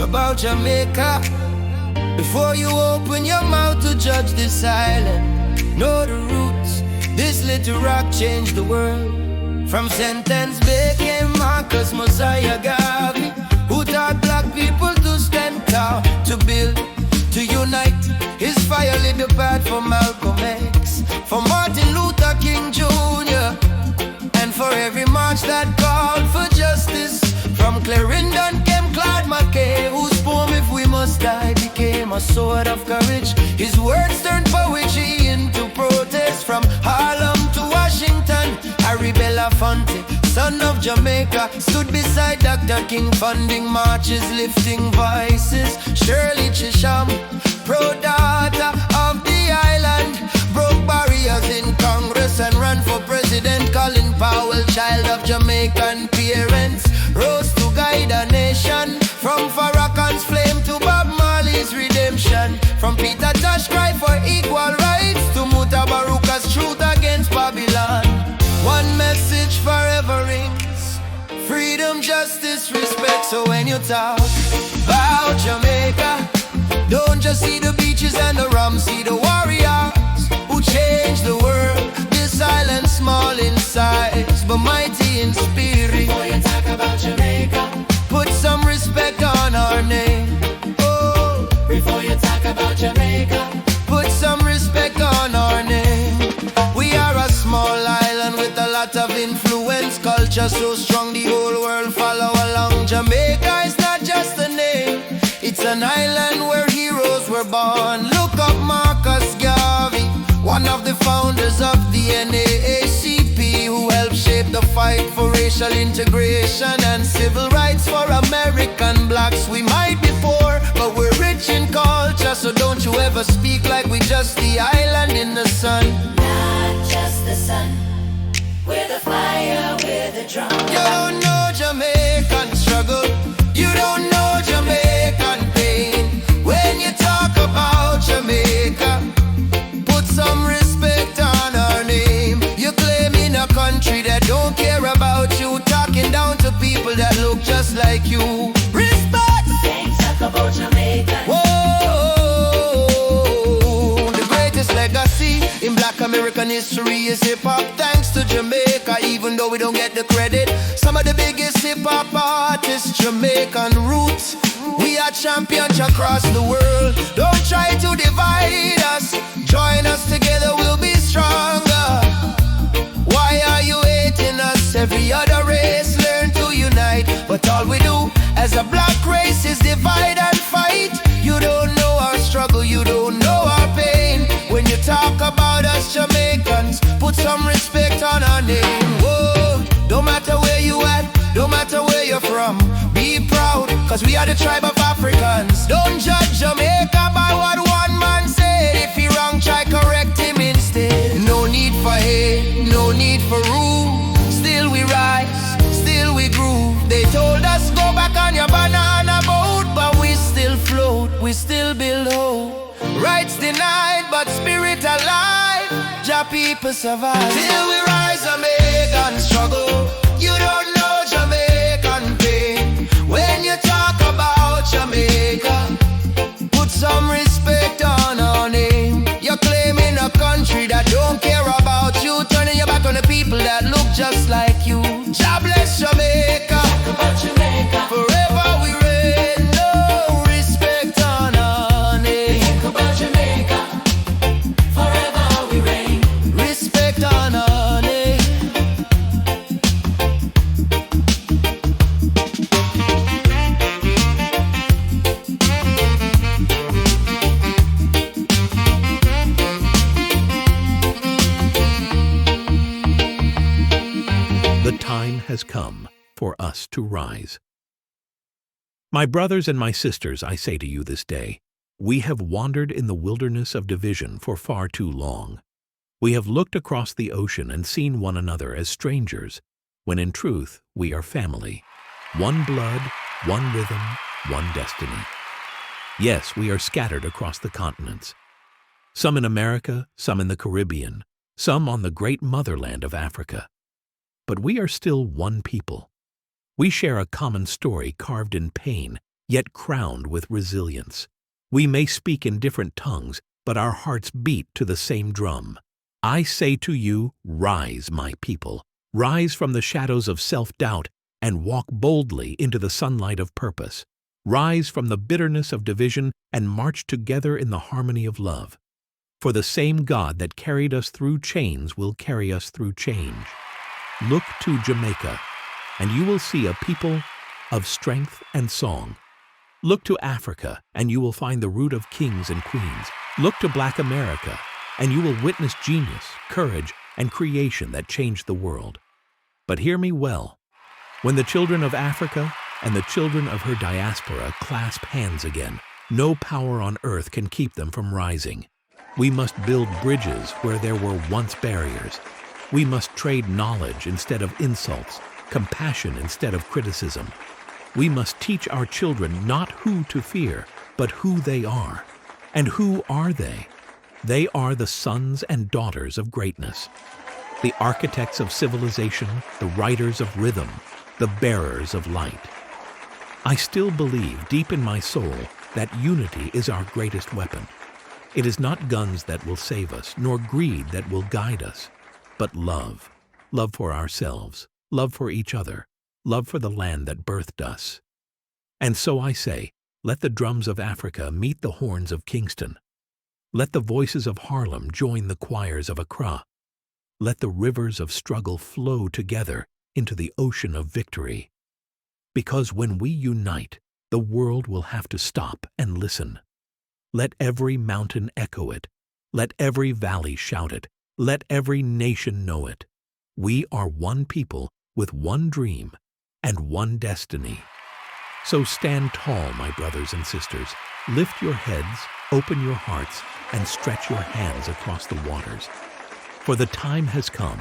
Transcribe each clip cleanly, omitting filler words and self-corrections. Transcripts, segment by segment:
about Jamaica. Before you open your mouth to judge this island, know the roots. This little rock changed the world. From sentence Bay came Marcus Garvey, who taught black people to stand tall, to build, to unite. His fire lit the path for Malcolm X, for Martin Luther King Jr., and for every march that called for justice. From Clarendon came Claude McKay, whose poem "If We Must Die" became a sword of courage. His words turned poetry into protest. From Harlem to Washington, Harry Belafonte, son of Jamaica, stood beside Dr. King, funding marches, lifting voices. Shirley Chisholm, proud daughter of the island, broke barriers in Congress and ran for president. Colin Powell, child of Jamaican parents, rose to guide a nation. From Farrakhan's flame to Bob Marley's redemption. From Peter Tosh's cry for equal rights to Mutabaruka's truth against Babylon. One message forever rings: freedom, justice, respect. So when you talk about Jamaica, don't just see the beaches and the rum, see the warriors who changed the world. This island small in size, but mighty in spirit. Before you talk about Jamaica, put some respect on our name. Oh, before you talk about Jamaica, put some respect on our name. We are a small island with a lot of influence. Culture so strong the whole world follow along. Jamaica is not just a name, it's an island where heroes were born. Look up Marcus Garvey, one of the founders of the NAACP, who helped shape the fight for racial integration and civil rights for American blacks. We might be poor, but we're rich in culture, so don't you ever speak like we just the island in the sun. not just the sun. We're the fire, we're the drum. You don't know Jamaican struggle, you don't know Jamaican pain. When you talk about Jamaica, put some respect on our name. You're claiming a country that don't care about you, talking down to people that look just like you. Respect! Ain't talk about Jamaica. Whoa! The greatest legacy in Black American history is hip-hop. Thanks to Jamaica, even though we don't get the credit. Some of the biggest hip-hop artists, Jamaican roots. We are champions across the world. Don't try to divide us, join us together, we'll be stronger. Why are you hating us? Every other race learn to unite, but all we do as a black race is divide and fight. You don't know our struggle, you don't know our pain. When you talk about us Jamaicans, put some respect on our name. Whoa, don't matter where you at, don't matter where you're from, be proud, cause we are the tribe of Africans. Don't judge Jamaica by what one man said. If he wrong, try correct him instead. No need for hate, no need for rule. Still we rise, still we groove. They told us go back on your banana boat, but we still float, we still build hope. Rights denied, but spirit alive. Jah people survive. Till we rise, Jamaican struggle. You don't know Jamaican pain. When you talk about Jamaica, put some respect on our name. You're claiming a country that don't care about you, turning your back on the people that look just like you. Jah bless Jamaica. Talk about Jamaica. Forever we reign. No respect on our name. Think about Jamaica. Forever we reign. Respect on our name. The time has come for us to rise. My brothers and my sisters, I say to you this day, we have wandered in the wilderness of division for far too long. We have looked across the ocean and seen one another as strangers, when in truth we are family. One blood, one rhythm, one destiny. Yes, we are scattered across the continents. Some in America, some in the Caribbean, some on the great motherland of Africa. But we are still one people. We share a common story carved in pain yet crowned with resilience. We may speak in different tongues, but our hearts beat to the same drum. I say to you, rise, my people. Rise from the shadows of self-doubt and walk boldly into the sunlight of purpose. Rise from the bitterness of division and march together in the harmony of love. For the same God that carried us through chains will carry us through change. Look to Jamaica, and you will see a people of strength and song. Look to Africa, and you will find the root of kings and queens. Look to Black America, and you will witness genius, courage, and creation that changed the world. But hear me well. When the children of Africa and the children of her diaspora clasp hands again, no power on earth can keep them from rising. We must build bridges where there were once barriers. We must trade knowledge instead of insults, compassion instead of criticism. We must teach our children not who to fear, but who they are. And who are they? They are the sons and daughters of greatness, the architects of civilization, the writers of rhythm, the bearers of light. I still believe deep in my soul that unity is our greatest weapon. It is not guns that will save us, nor greed that will guide us, but love. Love for ourselves, love for each other, love for the land that birthed us. And so I say, let the drums of Africa meet the horns of Kingston. Let the voices of Harlem join the choirs of Accra. Let the rivers of struggle flow together into the ocean of victory. Because when we unite, the world will have to stop and listen. Let every mountain echo it. Let every valley shout it. Let every nation know it. We are one people with one dream and one destiny. So stand tall, my brothers and sisters. Lift your heads, open your hearts, and stretch your hands across the waters. For the time has come.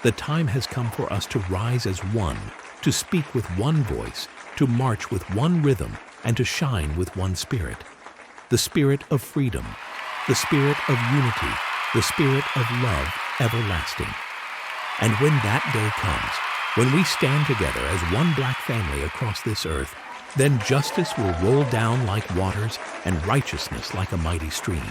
The time has come for us to rise as one, to speak with one voice, to march with one rhythm, and to shine with one spirit. The spirit of freedom, the spirit of unity, the spirit of love everlasting. And when that day comes, when we stand together as one black family across this earth, then justice will roll down like waters and righteousness like a mighty stream.